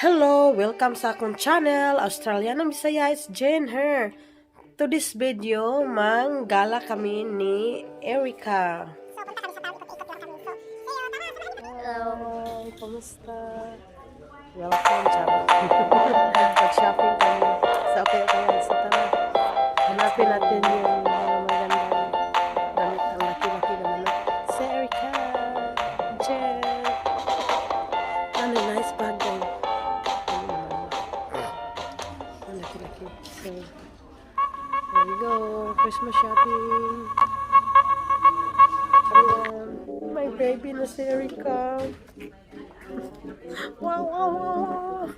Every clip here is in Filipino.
Hello! Welcome sa akong channel, Australia ng Bisaya, it's Jane here. To this video, gala kami ni Erica. Hello! Kumusta? Welcome, Charo. Mag-shopping kami sa okay-okay sa tama. Hanapin natin yung magandang damit, ang laki-laki naman. Si Erica! Jane! Ano, nice bag din. Laki-laki. So, there we go. Christmas shopping. Ayan. My baby na si Erica. Wow, wow, wow.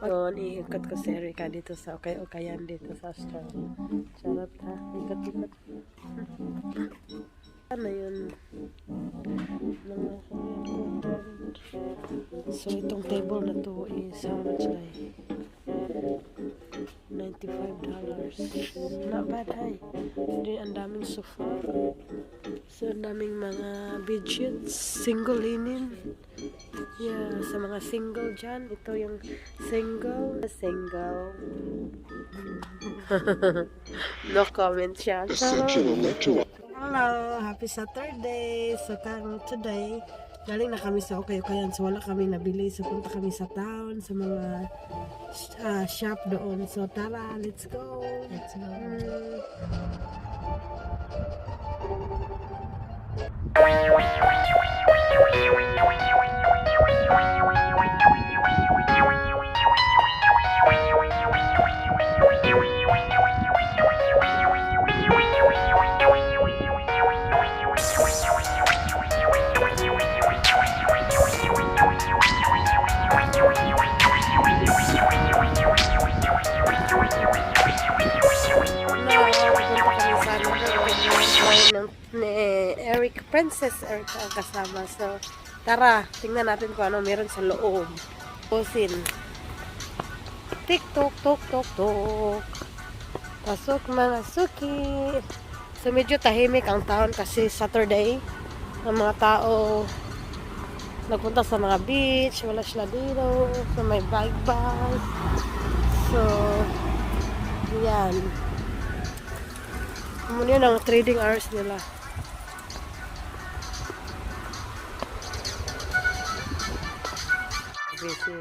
Ngayon, iikot ko si Erica dito sa okay-okayan dito sa Australia. Charot ha. Ikot-ikot. Ano yun? So, itong table na to is how much ay? $95. Not bad ay. Ang daming sofa. So, ang daming mga bedsheets. Single linen. Yeah, sa mga single dyan. Ito yung single. No comment siya. Hello! Happy Saturday! So, today, galing na kami sa okay-okayan. So, wala kami nabili. So, punta kami sa town, sa mga shop doon. So, tara, let's go! Let's go! Ni Eric, Princess Eric ang kasama. So, tara, tingnan natin kung ano meron sa loob. Pusin. Tik-tok, tok, tok, tok. Pasok mga suki. So, medyo tahimik ang taon kasi Saturday. Ang mga tao nagpunta sa mga beach. Wala sila dito. So, may bag-bag. So, yan. Muna yun ang trading hours nila. Busy.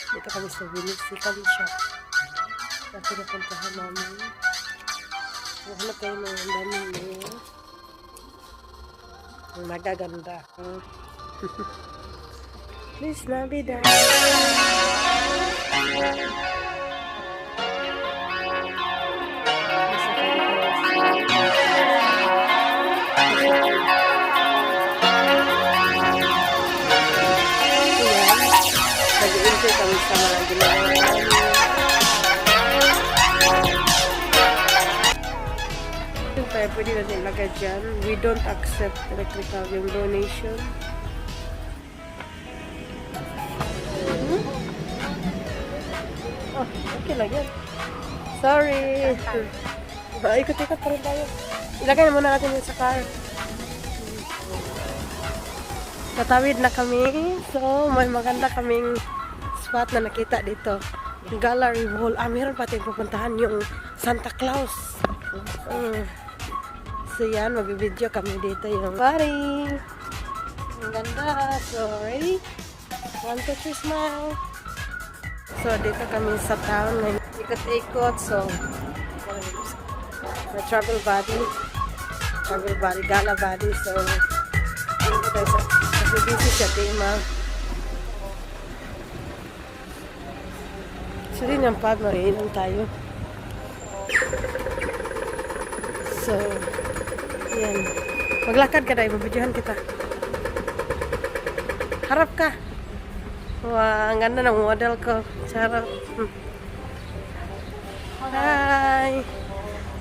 Dito kami sa Winniesikan shop. Kasi napuntahan namin. Nahanap kayo ng daming niya. Ang magaganda. Please Navidad. Nag-i-enjoy kami sa mga ginawa namin. Yung tayo pwede natin lagay dyan. We don't accept electrical yung donation. Oh, okay lang yan. Sorry. Ikot-ikot pa rin tayo. Ilagay na muna natin yun sa car. Tatawid na kami. So, may maganda kaming spot na nakita dito. Gallery wall. Meron pa tayong pupuntahan yung Santa Claus. So, yan. Mag-video kami dito yung party. Ang ganda. So, ready? 1, 2, 3, smile. So, dito kami sa town. May ikot-ikot. So, may travel body. Gala body. So, dito tayo sa busy siya, tema. So, rin yung pag mariinom tayo. So, yan. Maglakad ka dahil, mabidyohan kita. Harap ka. Wow, ang ganda ng model ko. Charot. Hi!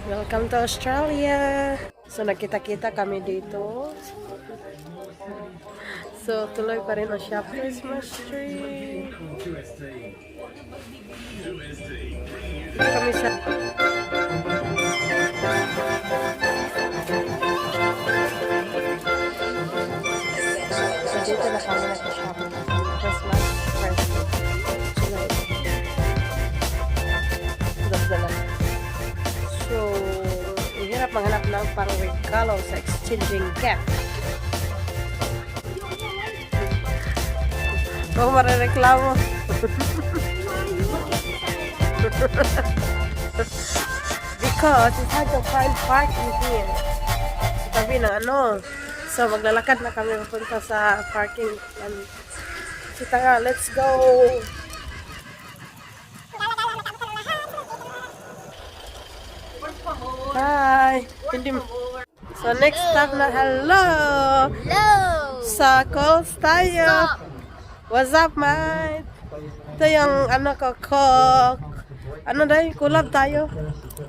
Welcome to Australia! So, nakita-kita kami dito. So, tuloy pa rin ang shop Christmas tree. Dito kami sa ng pang-regalo sa exchanging gift. Kung marireklamo. Because it's hard to find parking here. Sabi ng ano. So, maglalakad na kami papunta sa parking. So, tara, let's go! Hi! So, next stop na, hello! Hello! Sa calls tayo. Stop! What's up, mate? Ito yung ano ko, ano dahil, collab tayo.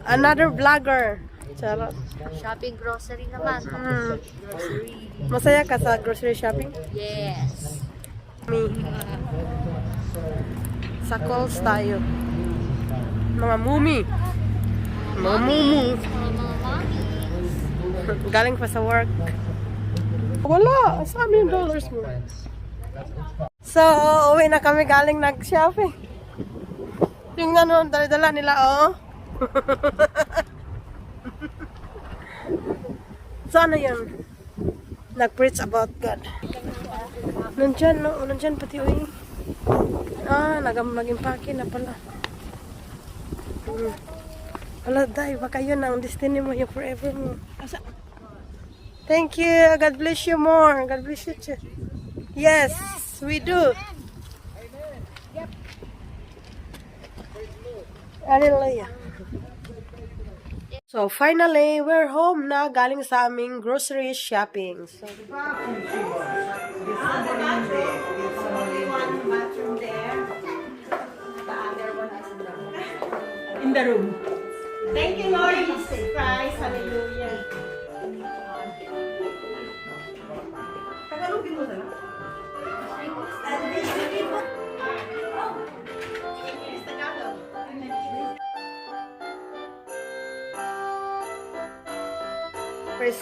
Another vlogger. Charot. Shopping grocery naman. Grocery. Masaya ka sa grocery shopping? Yes. Me. Sa calls tayo. Mga mumi. Mga mumu. Mga mommies. Galing pa sa work. Wala. Saan yung dollars mo? So, uwi na kami galing nag-shopping. Yung ano, dala-dala nila, oh. So, ano yun? Nag-preach about God. Nandyan, no? Nandyan pati, uwi. Nag-impake na pala. Wala, day. Baka yun ang destiny mo, yung forever mo. Thank you. God bless you more. God bless you too. Yes, we do. Hallelujah. So, finally, we're home na galing sa aming grocery shopping. So, in the room. Thank you, Lord Jesus Christ. Hallelujah. Tagalogin mo na lang.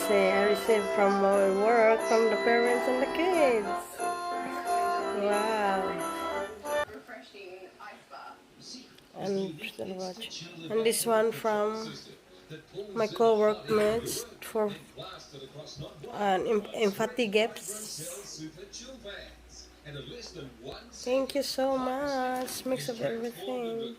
I received from my work, from the parents and the kids. Wow. And this one from my co-workmates for empathy gifts. Thank you so much. Mix of everything.